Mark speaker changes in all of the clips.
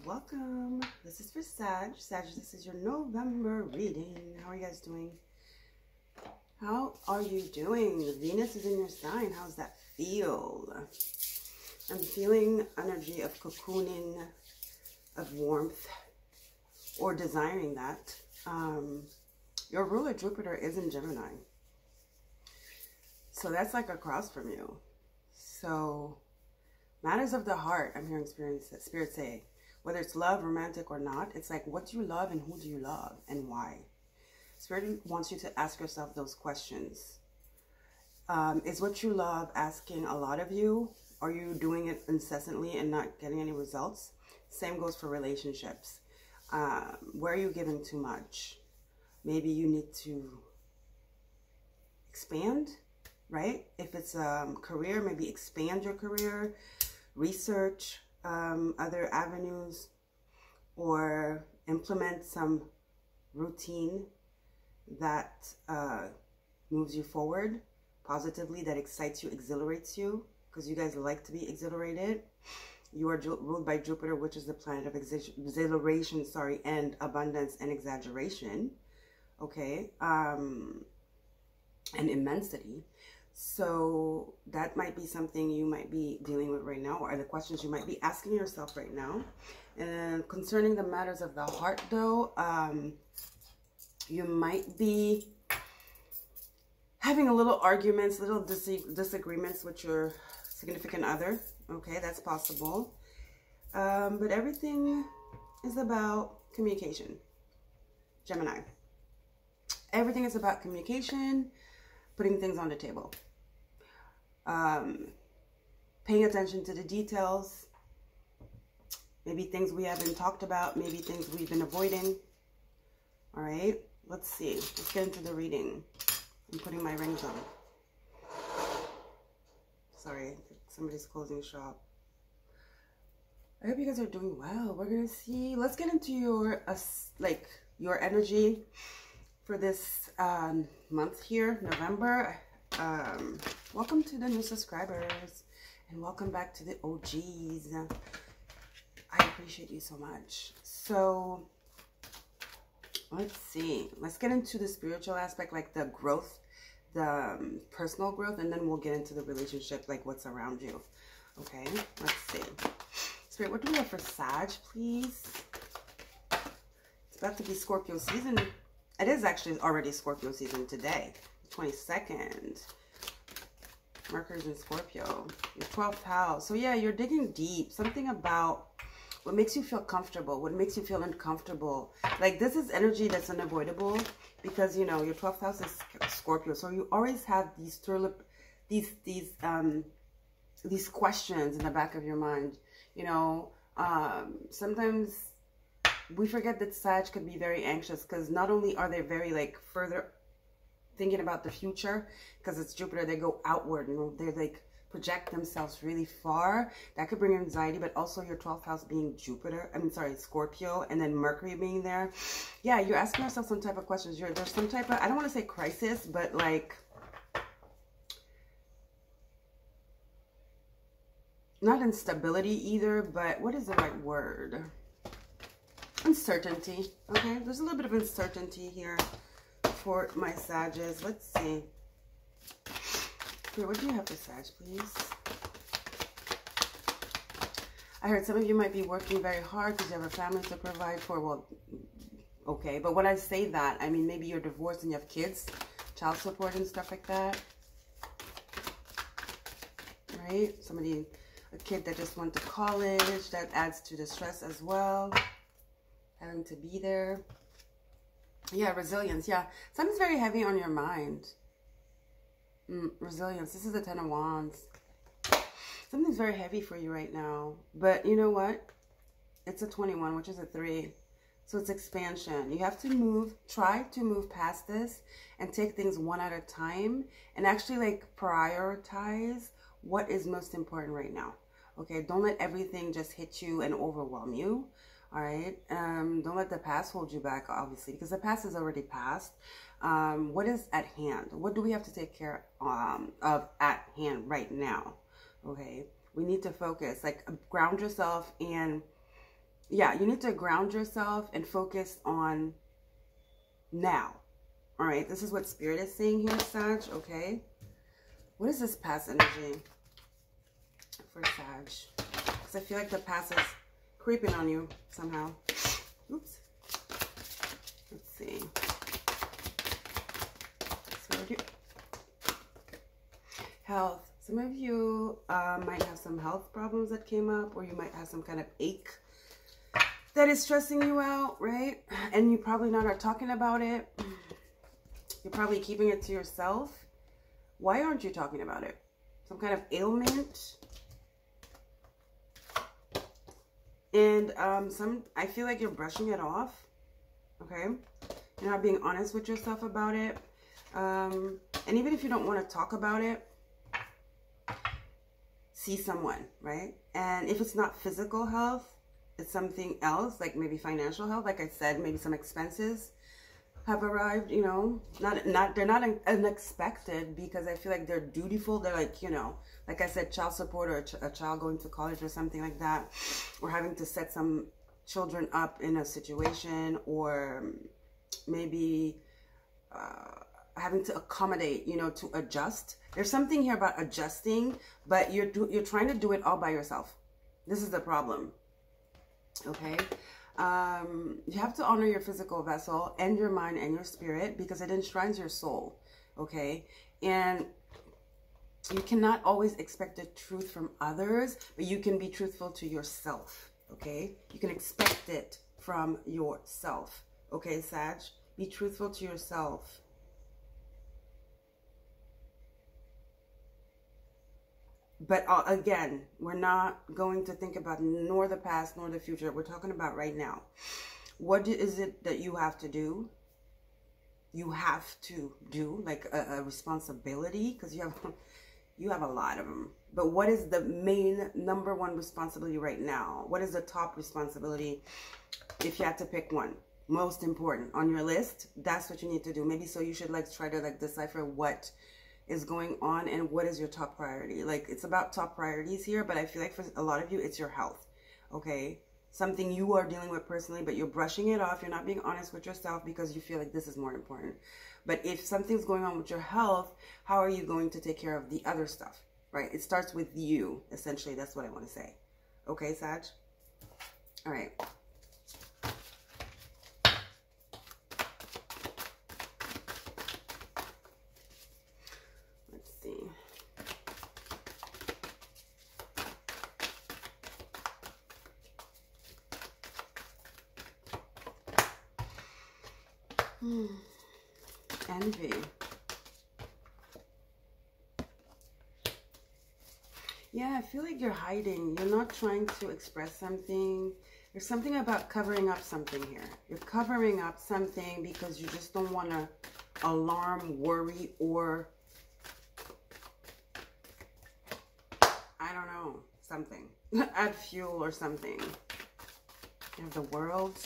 Speaker 1: welcome. This is for Sag. This is your November reading. How are you guys doing? How are you doing? Venus is in your sign. How's that feel? I'm feeling energy of cocooning, of warmth, or desiring that. Your ruler Jupiter is in Gemini. So that's like across from you. So matters of the heart, I'm hearing Spirit say, whether it's love, romantic or not, it's like, what do you love and who do you love and why? Spirit wants you to ask yourself those questions. Is what you love asking a lot of you? Are you doing it incessantly and not getting any results? Same goes for relationships. Where are you giving too much? Maybe you need to expand, right? If it's career, maybe expand your career, research other avenues, or implement some routine that moves you forward positively, that excites you, exhilarates you, because you guys like to be exhilarated. You are ruled by Jupiter, which is the planet of exhilaration, and abundance and exaggeration, okay, and immensity. So that might be something you might be dealing with right now, or the questions you might be asking yourself right now. And concerning the matters of the heart, though, you might be having a little arguments, little disagreements with your significant other. Okay, that's possible. But everything is about communication, Gemini. Everything is about communication, putting things on the table. Paying attention to the details, maybe things we haven't talked about, maybe things we've been avoiding. All right, let's see. Let's get into the reading. I'm putting my rings on. Sorry, somebody's closing shop. I hope you guys are doing well. We're gonna see. Let's get into your your energy for this month here, November. Welcome to the new subscribers and welcome back to the OGs. I appreciate you so much. So let's see. Let's get into the spiritual aspect, like the growth, the personal growth, and then we'll get into the relationship, like what's around you. Okay, let's see. Spirit, what do we have for Sag, please? It's about to be Scorpio season. It is actually already Scorpio season today, 22nd. Mercury's in Scorpio, your 12th house. So yeah, you're digging deep. Something about what makes you feel comfortable, what makes you feel uncomfortable. Like this is energy that's unavoidable because, you know, your 12th house is Scorpio. So you always have these questions in the back of your mind. You know, sometimes we forget that Sag could be very anxious because not only are they very like further thinking about the future, because it's Jupiter, they go outward, you know, they like project themselves really far. That could bring anxiety, but also your 12th house being Scorpio, and then Mercury being there. Yeah, you're asking yourself some type of questions. There's some type of, I don't want to say crisis, but like, not instability either, but what is the right word? Uncertainty. Okay, there's a little bit of uncertainty here for my Sages. Let's see. Here, what do you have for Sag, please? I heard some of you might be working very hard because you have a family to provide for. Well, okay, but when I say that, I mean maybe you're divorced and you have kids, child support and stuff like that. Right? A kid that just went to college, that adds to the stress as well. Having to be there. Yeah, resilience. Yeah, something's very heavy on your mind. Resilience. This is the 10 of Wands. Something's very heavy for you right now. But you know what? It's a 21, which is a 3. So it's expansion. You have to try to move past this and take things one at a time and actually like prioritize what is most important right now. Okay, don't let everything just hit you and overwhelm you. All right, don't let the past hold you back, obviously, because the past is already past. What is at hand? What do we have to take care of at hand right now? Okay, we need to focus, like ground yourself and yeah, you need to ground yourself and focus on now. All right, this is what Spirit is saying here, Sag, okay? What is this past energy for Sag? Because I feel like the past is creeping on you somehow. Oops. Let's see. Health. Some of you might have some health problems that came up, or you might have some kind of ache that is stressing you out, right? And you probably not are talking about it. You're probably keeping it to yourself. Why aren't you talking about it? Some kind of ailment. And I feel like you're brushing it off. Okay? You're not being honest with yourself about it. And even if you don't want to talk about it, see someone, right? And if it's not physical health, it's something else, like maybe financial health. Like I said, maybe some expenses have arrived, you know. They're not unexpected, because I feel like they're dutiful. They're like, you know, like I said, child support, or a child going to college or something like that, or having to set some children up in a situation, or maybe having to accommodate, you know, to adjust. There's something here about adjusting, but you're trying to do it all by yourself. This is the problem. Okay? You have to honor your physical vessel and your mind and your spirit, because it enshrines your soul. Okay? And you cannot always expect the truth from others, but you can be truthful to yourself. Okay? You can expect it from yourself. Okay, Sag? Be truthful to yourself. But again, we're not going to think about nor the past nor the future. We're talking about right now. What is it that you have to do? You have to do, like a responsibility, because you have a lot of them. But what is the main number one responsibility right now? What is the top responsibility if you had to pick one? Most important on your list. That's what you need to do. Maybe so you should like try to like decipher what is going on and what is your top priority. Like, it's about top priorities here, but I feel like for a lot of you, it's your health. Okay? Something you are dealing with personally, but you're brushing it off. You're not being honest with yourself because you feel like this is more important. But if something's going on with your health, how are you going to take care of the other stuff? Right? It starts with you, essentially. That's what I want to say. Okay, Sag? All right. Envy. Yeah, I feel like you're hiding. You're not trying to express something. There's something about covering up something here. You're covering up something because you just don't want to alarm, worry, or I don't know, something. Add fuel or something. You have the world.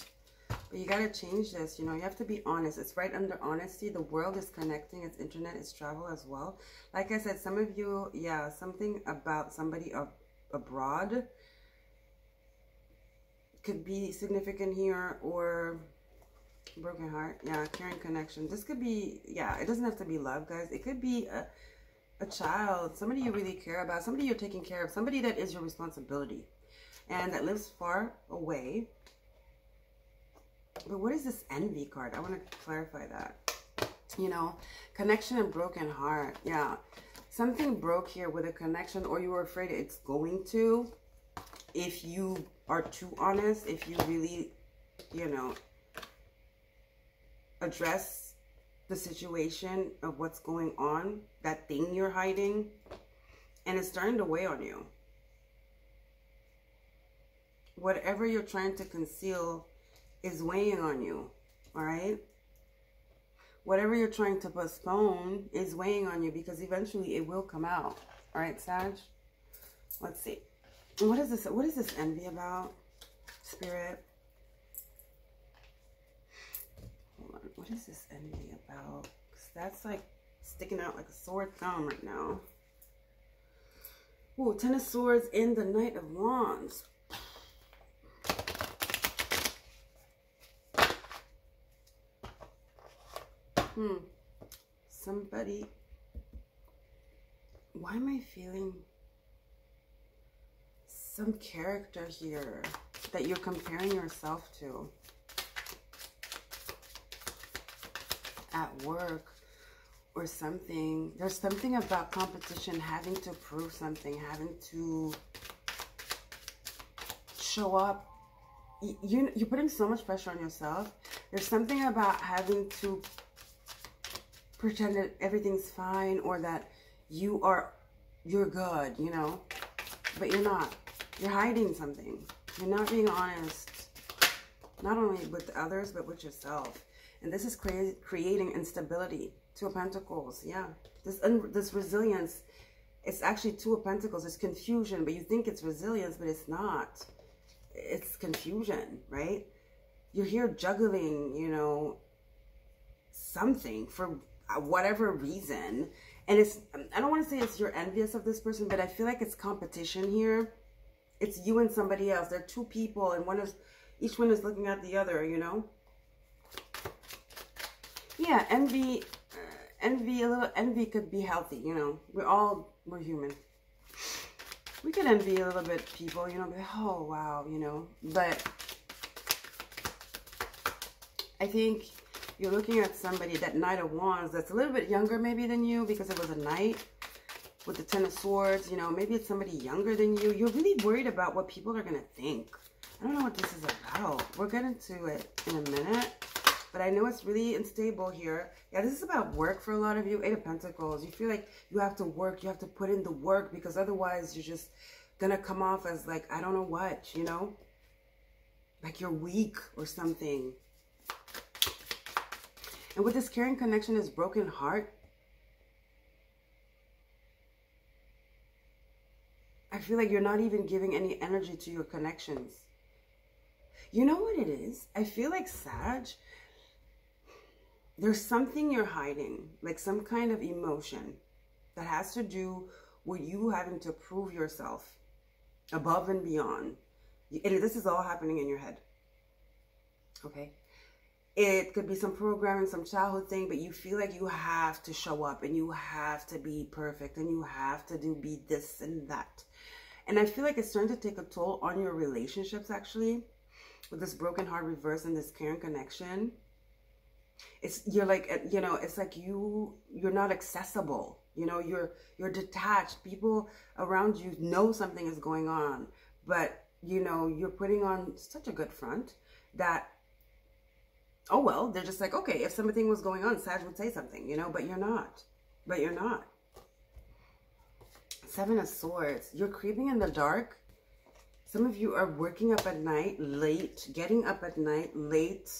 Speaker 1: But you got to change this, you know, you have to be honest. It's right under honesty. The world is connecting. It's internet, it's travel as well. Like I said, some of you, yeah, something about somebody abroad could be significant here, or broken heart. Yeah, caring connection. This could be, yeah, it doesn't have to be love, guys. It could be a child, somebody you really care about, somebody you're taking care of, somebody that is your responsibility and that lives far away. But what is this envy card? I want to clarify that. You know, connection and broken heart. Yeah. Something broke here with a connection, or you were afraid it's going to. If you are too honest, if you really, you know, address the situation of what's going on, that thing you're hiding, and it's starting to weigh on you. Whatever you're trying to conceal is weighing on you, all right? Whatever you're trying to postpone is weighing on you, because eventually it will come out, all right, Sag? Let's see. What is this? What is this envy about, Spirit? Hold on. What is this envy about? 'Cause that's like sticking out like a sore thumb right now. Ooh, Ten of Swords and the Knight of Wands. Somebody, why am I feeling some character here that you're comparing yourself to at work or something? There's something about competition, having to prove something, having to show up. You're putting so much pressure on yourself. There's something about having to pretend that everything's fine or that you're good, you know, but you're not. You're hiding something. You're not being honest, not only with others, but with yourself. And this is creating instability. Two of Pentacles, yeah. This resilience, it's actually Two of Pentacles. It's confusion, but you think it's resilience, but it's not. It's confusion, right? You're here juggling, you know, something for whatever reason. And it's, I don't want to say it's you're envious of this person, but I feel like it's competition here. It's you and somebody else. They're two people, and each one is looking at the other, you know? Yeah, envy, a little envy could be healthy, you know? We're human. We could envy a little bit people, you know, be like, oh, wow, you know? But I think you're looking at somebody, that Knight of Wands, that's a little bit younger maybe than you, because it was a knight with the Ten of Swords, you know, maybe it's somebody younger than you. You're really worried about what people are going to think. I don't know what this is about. We'll get into it in a minute, but I know it's really unstable here. Yeah, this is about work for a lot of you. Eight of Pentacles. You feel like you have to work, you have to put in the work, because otherwise you're just going to come off as like, I don't know what, you know, like you're weak or something. And with this caring connection is broken heart. I feel like you're not even giving any energy to your connections. You know what it is? I feel like, Sag, there's something you're hiding, like some kind of emotion that has to do with you having to prove yourself above and beyond. And this is all happening in your head. Okay? It could be some programming, some childhood thing, but you feel like you have to show up and you have to be perfect and you have to be this and that. And I feel like it's starting to take a toll on your relationships, actually, with this broken heart reverse and this caring connection. You're like, you know, it's like you're not accessible. You know, you're detached. People around you know something is going on, but, you know, you're putting on such a good front that, oh, well, they're just like, okay, if something was going on, Sag would say something, you know, but you're not. But you're not. Seven of Swords. You're creeping in the dark. Some of you are working up at night late, getting up at night late.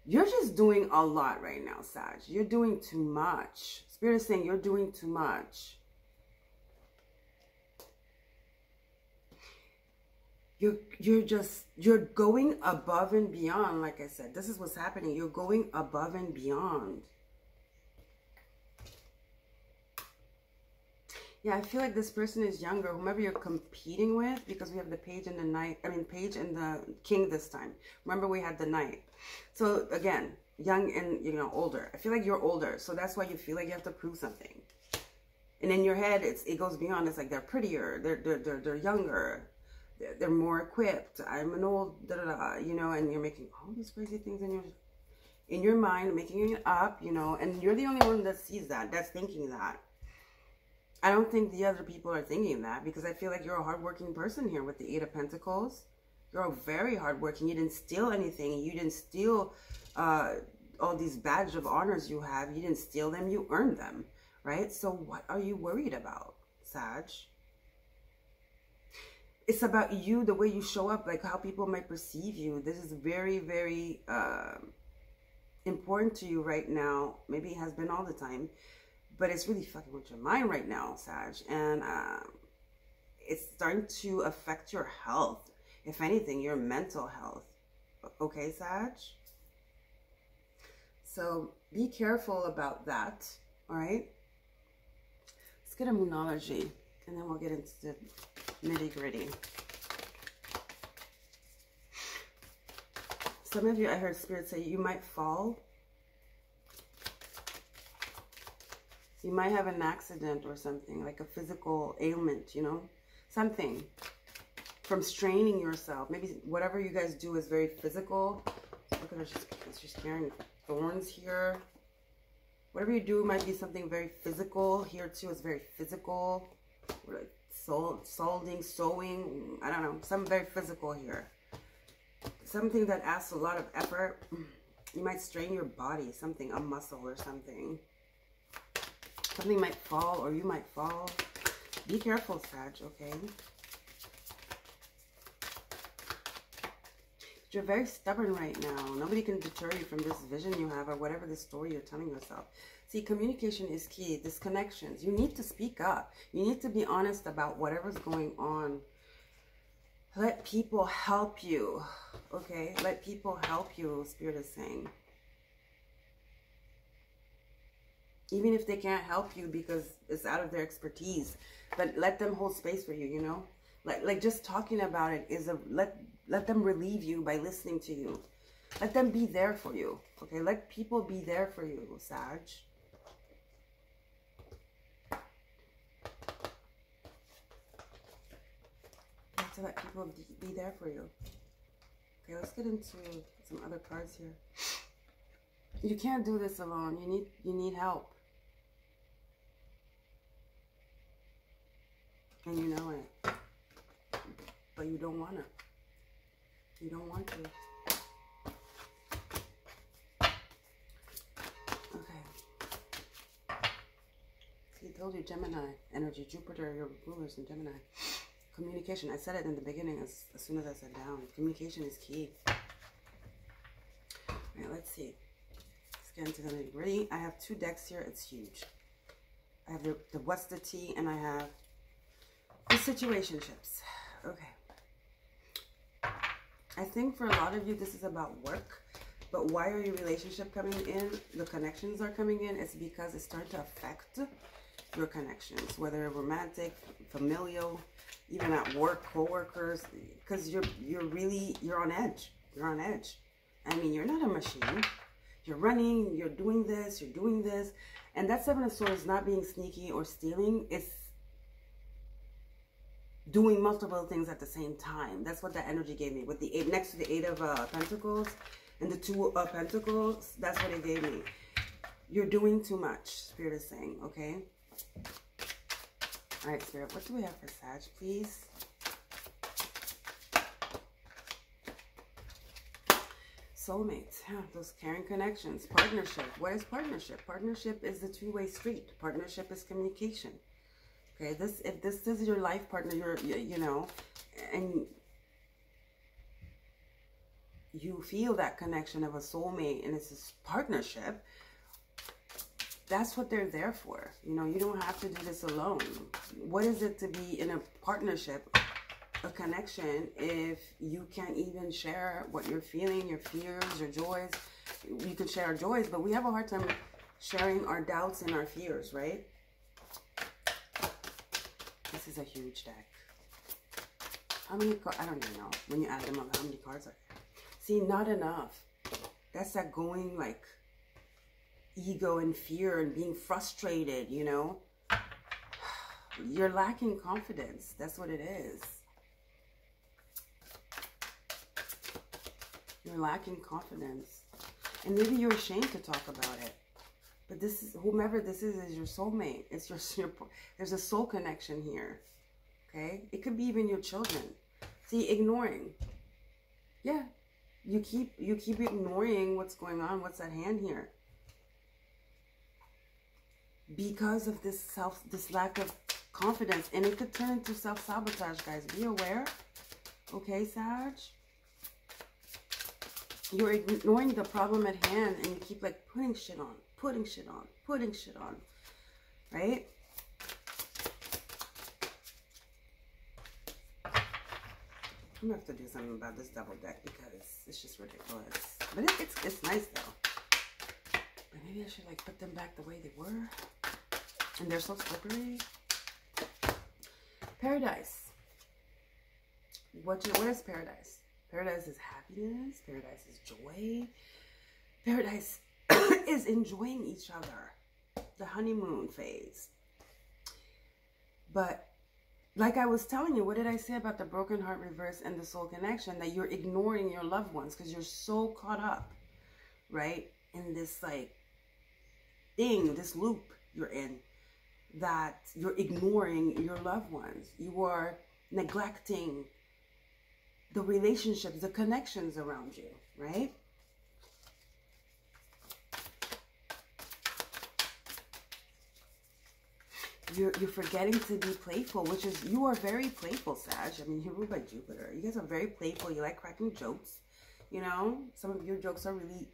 Speaker 1: You're just doing a lot right now, Sag. You're doing too much. Spirit is saying you're doing too much. You're going above and beyond. Like I said, this is what's happening. You're going above and beyond. Yeah, I feel like this person is younger, whomever you're competing with, because we have the Page and the Knight, Page and the King this time. Remember, we had the Knight. So again, young and, you know, older. I feel like you're older, so that's why you feel like you have to prove something. And in your head, it goes beyond. It's like they're prettier, they're younger, they're more equipped. I'm an old you know, and you're making all these crazy things in your mind, making it up, you know, and you're the only one that sees that, that's thinking that. I don't think the other people are thinking that, because I feel like you're a hardworking person here with the Eight of Pentacles. You're very hardworking. You didn't steal anything. You didn't steal all these badge of honors you have. You didn't steal them. You earned them, right? So what are you worried about, Sag? It's about you, the way you show up, like how people might perceive you. This is very, very important to you right now. Maybe it has been all the time. But it's really fucking with your mind right now, Sag. And it's starting to affect your health. If anything, your mental health. Okay, Sag? So be careful about that. All right? Let's get a Moonology. And then we'll get into the nitty-gritty. Some of you, I heard Spirit say, you might fall You might have an accident or something, like a physical ailment, you know, something from straining yourself. Maybe whatever you guys do is very physical. Look at her, she's carrying thorns here. Whatever you do might be something very physical. Here too is very physical. Like solding, sewing, I don't know, something very physical here. Something that asks a lot of effort. You might strain your body, something, a muscle or something. Something might fall, or you might fall. Be careful, Sag, okay? You're very stubborn right now. Nobody can deter you from this vision you have or whatever the story you're telling yourself. See, communication is key. Disconnections. You need to speak up. You need to be honest about whatever's going on. Let people help you, okay? Let people help you, Spirit is saying. Even if they can't help you because it's out of their expertise. But let them hold space for you, you know? Like just talking about it is a... Let them relieve you by listening to you. Let them be there for you, okay? Let people be there for you, Sag. To let people be there for you. Okay, let's get into some other cards here. You can't do this alone. You need help. And you know it. But you don't want to. You don't want to. Okay. See, I told you Gemini energy. Jupiter, your rulers in Gemini. Communication. I said it in the beginning as soon as I sat down. Communication is key. All right, let's see. Let's get into the nitty-gritty. I have 2 decks here. It's huge. I have the What's the Tea, and I have the Situationships. Okay. I think for a lot of you, this is about work. But why are your relationship coming in? The connections are coming in. It's because it's starting to affect your connections, whether romantic, familial, even at work, co-workers, because you're on edge. You're on edge. I mean, you're not a machine. You're running, you're doing this, and that 7 of Swords is not being sneaky or stealing. It's doing multiple things at the same time. That's what that energy gave me. With the 8 next to the 8 of Pentacles and the 2 of Pentacles, that's what it gave me. You're doing too much, Spirit is saying, okay? All right, Spirit, what do we have for Sag, please? Soulmates, yeah, those caring connections. Partnership. What is partnership? Partnership is the 2-way street. Partnership is communication. Okay, if this is your life partner, you know, and you feel that connection of a soulmate and it's this partnership, that's what they're there for. You know, you don't have to do this alone. What is it to be in a partnership, a connection, if you can't even share what you're feeling, your fears, your joys? You can share our joys, but we have a hard time sharing our doubts and our fears, right? This is a huge deck. How many cards? I don't even know. When you add them up, how many cards are there? See, not enough. That's that going like ego and fear and being frustrated, you know. You're lacking confidence. That's what it is. You're lacking confidence. And maybe you're ashamed to talk about it. But this is, whomever this is your soulmate. It's your there's a soul connection here. Okay? It could be even your children. See, ignoring. Yeah. You keep ignoring what's going on, what's at hand here. Because of this lack of confidence. And it could turn into self-sabotage, guys. Be aware. Okay, Sag? You're ignoring the problem at hand and you keep like putting shit on. Right? I'm gonna have to do something about this double deck because it's just ridiculous. But it's nice though. But maybe I should like put them back the way they were. And they're so slippery. Paradise. What is paradise? Paradise is happiness. Paradise is joy. Paradise is enjoying each other. the honeymoon phase. But like I was telling you, what did I say about the broken heart reverse and the soul connection? That you're ignoring your loved ones because you're so caught up, right, in this like thing, this loop you're in, that you're ignoring your loved ones. You are neglecting the relationships, the connections around you, right? You're forgetting to be playful, which is, you are very playful, Sag. I mean, you're ruled by Jupiter. You guys are very playful. You like cracking jokes, you know? Some of your jokes are really,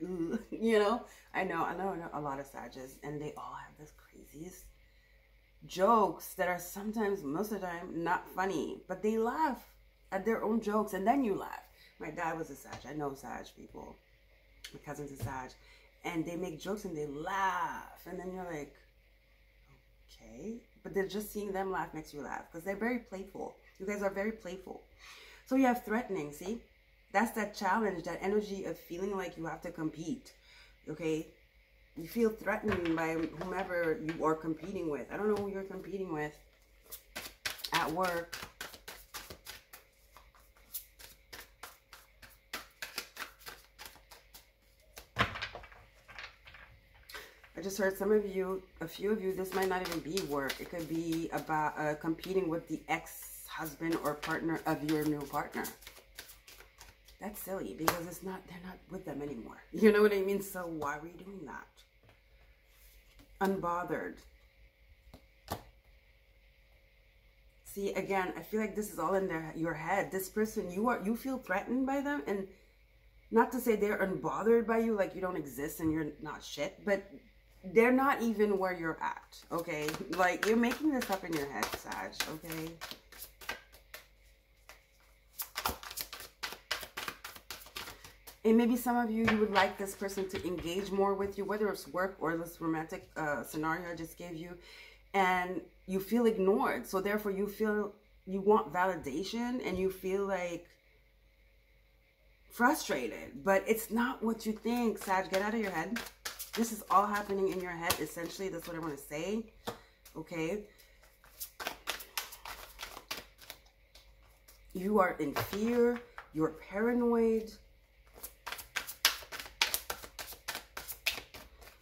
Speaker 1: you know? I know a lot of Sages, and they all have this craziest jokes that are sometimes, most of the time, not funny. But they laugh at their own jokes, and then you laugh. My dad was a Sag. I know Sag people. My cousin's a Sag. And they make jokes, and they laugh. And then you're like, okay, but they're just seeing them laugh makes you laugh because they're very playful. You guys are very playful. So you have threatening, see? That's that challenge, that energy of feeling like you have to compete, okay? You feel threatened by whomever you are competing with. I don't know who you're competing with at work. I just heard some of you, a few of you, this might not even be work. It could be about competing with the ex-husband or partner of your new partner. That's silly because it's not, they're not with them anymore. You know what I mean? So why are you doing that? Unbothered. See, again, I feel like this is all in your head. This person, you feel threatened by them, and not to say they're unbothered by you, like you don't exist and you're not shit, but they're not even where you're at, okay? Like, you're making this up in your head, Sag, okay? And maybe some of you would like this person to engage more with you, whether it's work or this romantic scenario I just gave you, and you feel ignored. So therefore you feel you want validation and you feel like frustrated, but it's not what you think, Sag. Get out of your head. This is all happening in your head, essentially. That's what I want to say, okay? You are in fear. You're paranoid.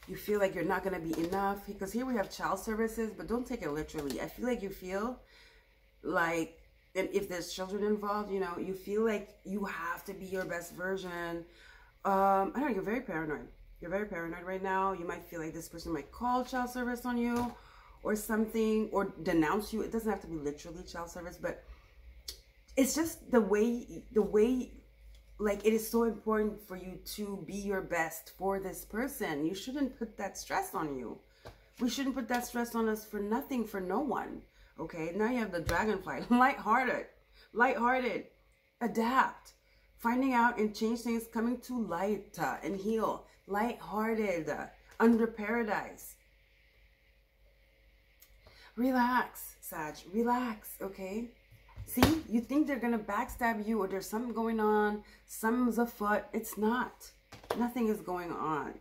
Speaker 1: You feel like you're not going to be enough. Because here we have child services, but don't take it literally. I feel like you feel like, and if there's children involved, you know, you feel like you have to be your best version. I don't know, you're very paranoid. You're very paranoid right now. You might feel like this person might call child service on you or something, or denounce you. It doesn't have to be literally child service, but it's just the way, like, it is so important for you to be your best for this person. You shouldn't put that stress on you. We shouldn't put that stress on us for nothing, for no one. Okay, now you have the dragonfly. Lighthearted, adapt, finding out and change things, coming to light and heal. Lighthearted, under paradise. Relax, Sag, relax, okay? See, you think they're going to backstab you or there's something going on, something's afoot. It's not. Nothing is going on.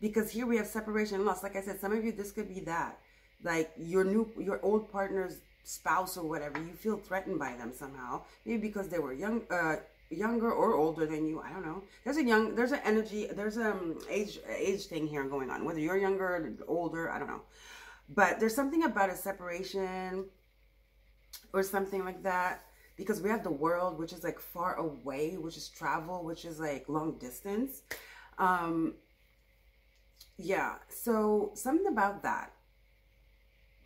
Speaker 1: Because here we have separation and loss. Like I said, some of you, this could be that. Like your old partner's spouse or whatever, you feel threatened by them somehow. Maybe because they were younger or older than you. I don't know. There's an energy, there's age thing here going on. Whether you're younger or older, I don't know. But there's something about a separation or something like that, because we have the world, which is like far away, which is travel, which is like long distance. Yeah, so something about that.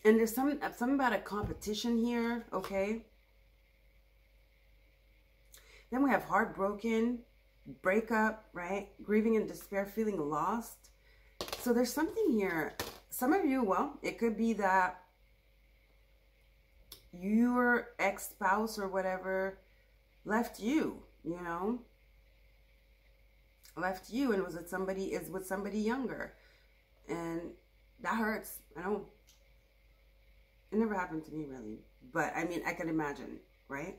Speaker 1: And there's something about a competition here, okay? Then we have heartbroken, breakup, right? Grieving and despair, feeling lost. So there's something here. Some of you, well, it could be that your ex-spouse or whatever left you, you know? Left you and is with somebody younger. And that hurts. I know. It never happened to me, really. But, I mean, I can imagine, right?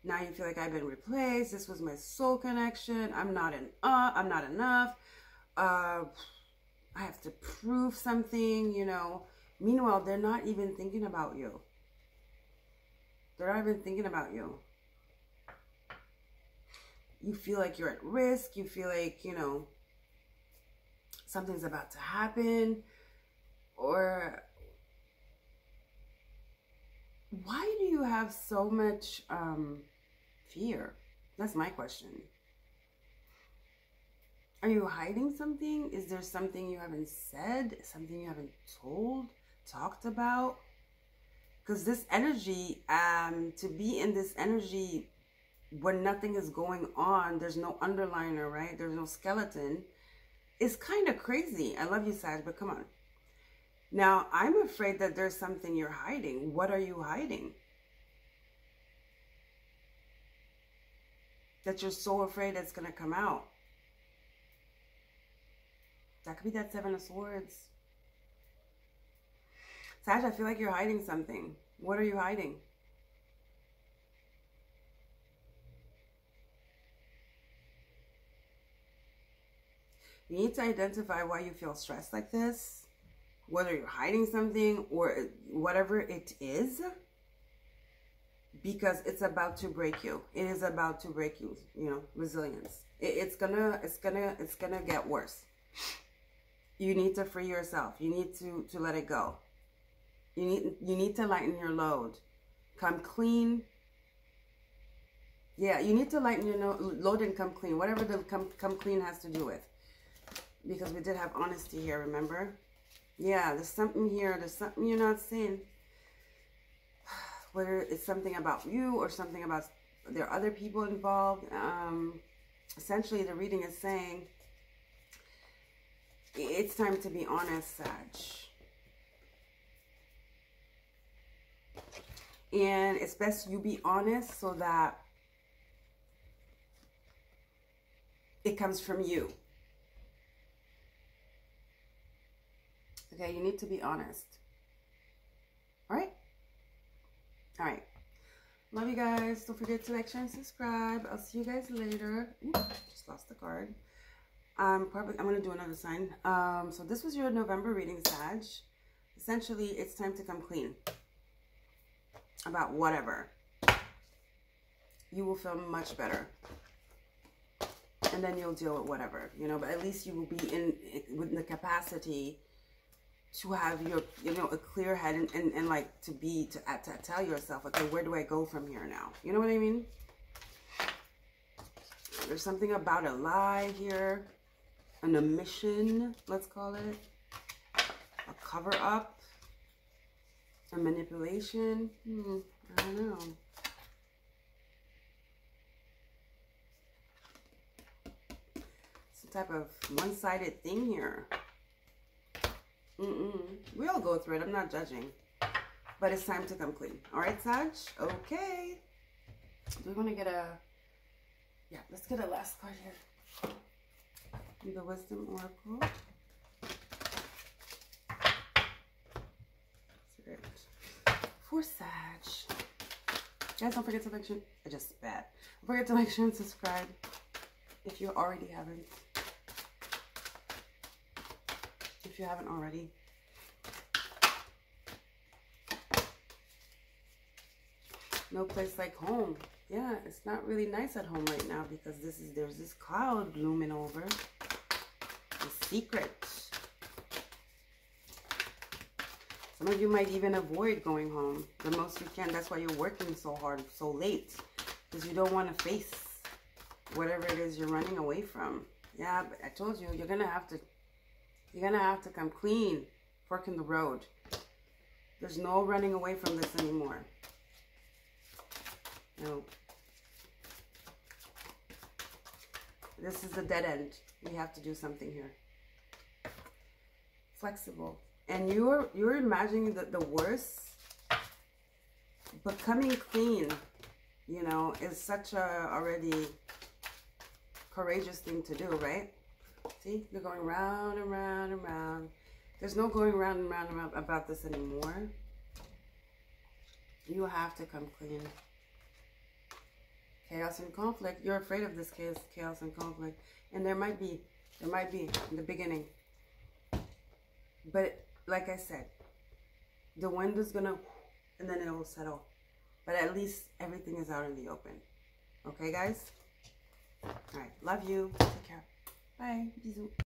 Speaker 1: Now you feel like I've been replaced. This was my soul connection. I'm not enough. I I have to prove something, you know. Meanwhile, they're not even thinking about you. They're not even thinking about you. You feel like you're at risk. You feel like, you know, something's about to happen. Or why do you have so much fear? That's my question. Are you hiding something? Is there something you haven't said? Something you haven't talked about? Because this energy, to be in this energy when nothing is going on, there's no underliner, right? There's no skeleton. It's kind of crazy. I love you, Sag, but come on. Now, I'm afraid that there's something you're hiding. What are you hiding? That you're so afraid it's going to come out. That could be that Seven of Swords. Sag, I feel like you're hiding something. What are you hiding? You need to identify why you feel stressed like this. Whether you're hiding something or whatever it is. Because it's about to break you. It is about to break you. You know, resilience. It's gonna get worse. You need to free yourself. You need to let it go. You need to lighten your load. Come clean. Yeah, you need to lighten your load and come clean. Whatever the come clean has to do with. Because we did have honesty here, remember? Yeah, there's something here. There's something you're not saying. Whether it's something about you or something about there are other people involved. Essentially, the reading is saying it's time to be honest, Sag. And it's best you be honest so that it comes from you. Okay, you need to be honest. All right? All right. Love you guys. Don't forget to like, share, and subscribe. I'll see you guys later. Ooh, just lost the card. I'm going to do another sign. So this was your November reading, Sag. Essentially, it's time to come clean about whatever. You will feel much better. And then you'll deal with whatever, you know, but at least you will be with the capacity to have your, you know, a clear head and like to tell yourself, okay, where do I go from here now? You know what I mean? There's something about a lie here, an omission, let's call it, a cover up, a manipulation. I don't know. Some type of one-sided thing here. We all go through it. I'm not judging. But it's time to come clean. All right, Sag? Okay. Do we want to get a... Yeah, let's get a last card here. The Wisdom Oracle. For Sag. Guys, don't forget to like, share... I just spat. Don't forget to like, share, and subscribe if you already haven't. If you haven't already. No place like home. Yeah, it's not really nice at home right now because there's this cloud looming over. The secret. Some of you might even avoid going home the most you can. That's why you're working so hard, so late. Because you don't want to face whatever it is you're running away from. Yeah, but I told you, you're gonna have to come clean, fork in the road. There's no running away from this anymore. No. This is a dead end. We have to do something here. Flexible. And you're imagining the worst, but coming clean, you know, is such a already courageous thing to do, right? See, you're going round and round and round. There's no going round and round about this anymore. You have to come clean. Chaos and conflict. You're afraid of this chaos and conflict. And there might be in the beginning. But like I said, the wind is gonna, and then it will settle. But at least everything is out in the open. Okay, guys? All right. Love you. Take care. Bye. Bisous.